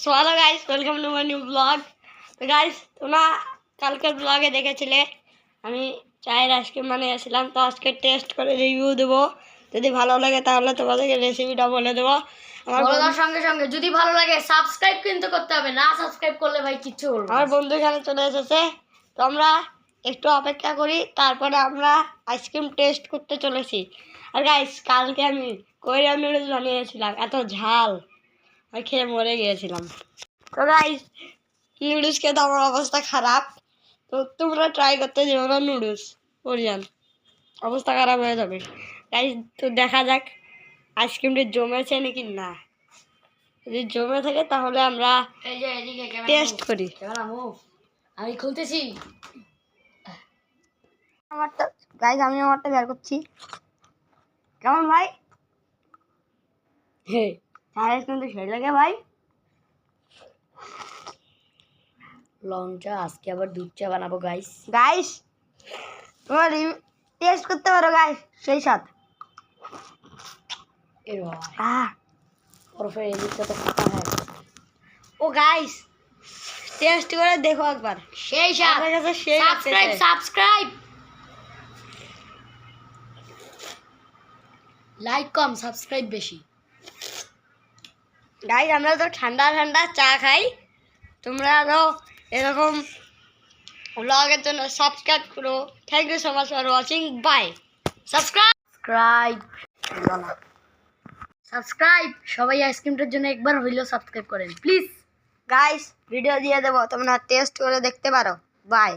So hello guys, welcome to my new blog. তো guys, তোমরা কালকের ব্লগে দেখেছিলে আমি চায়ের আইসক্রিম বানিয়েছিলাম। তো আজকে টেস্ট করে রিভিউ দেবো। যদি ভালো লাগে তাহলে তোমাদেরকে রেসিপিটা বলে দেবো। বলার সঙ্গে সঙ্গে যদি ভালো লাগে সাবস্ক্রাইব কিন্তু করতে হবে, না সাবস্ক্রাইব করলে ভাই কিচ্ছু বলবো আমার বন্ধু এখানে চলে এসেছে। তো আমরা একটু অপেক্ষা করি, তারপরে আমরা আইসক্রিম টেস্ট করতে চলেছি। আর গাইস, কালকে আমি কোরিয়ান নুডলস বানিয়েছিলাম, এত ঝাল আমি খেয়ে মরে গিয়েছিলাম। তো গাইস, নুডলস খেতে আমার অবস্থা খারাপ। তো তোমরা ট্রাই করতে যেও না নুডলস কোরিয়ান, অবস্থা খারাপ হয়ে যাবে। গাইস, তো দেখা যাক আইসক্রিমটা জমেছে নাকি না। যদি জমে থাকে তাহলে আমরা এই যে এদিকে টেস্ট করি। ক্যামেরা মুভ, আমি খুলতেছি। আমারটা গাইস, আমি আমারটা বের করছি। কেমন ভাই? হে চায়ের কিন্তু সেই লাগে ভাই। লঞ্চা আজকে আবার দুধ চা বানাবো গাইস। গাইস, তোমরা টেস্ট করতে পারো গাইস, সেই সাথ। এর ভাই আহ और फिर एदिकটা তো ফাটা है। ও গাইস, টেস্ট করে দেখো একবার। সেই সাথ আমার কাছে সেই সাবস্ক্রাইব লাগতেছে। সাবস্ক্রাইব লাইক কম সাবস্ক্রাইব বেশি। গাইস, আমরা তো ঠান্ডা ঠান্ডা চা খাই। তোমরা আরো এরকম ব্লগের জন্য সাবস্ক্রাইব করো। Thank you so much for watching. Bye. Subscribe subscribe সবাই আইসক্রিমটার জন্য একবার হইলেও সাবস্ক্রাইব করেন প্লিজ। গাইস, ভিডিও দিয়ে দেবো, তোমরা টেস্ট করে দেখতে পারো। বাই।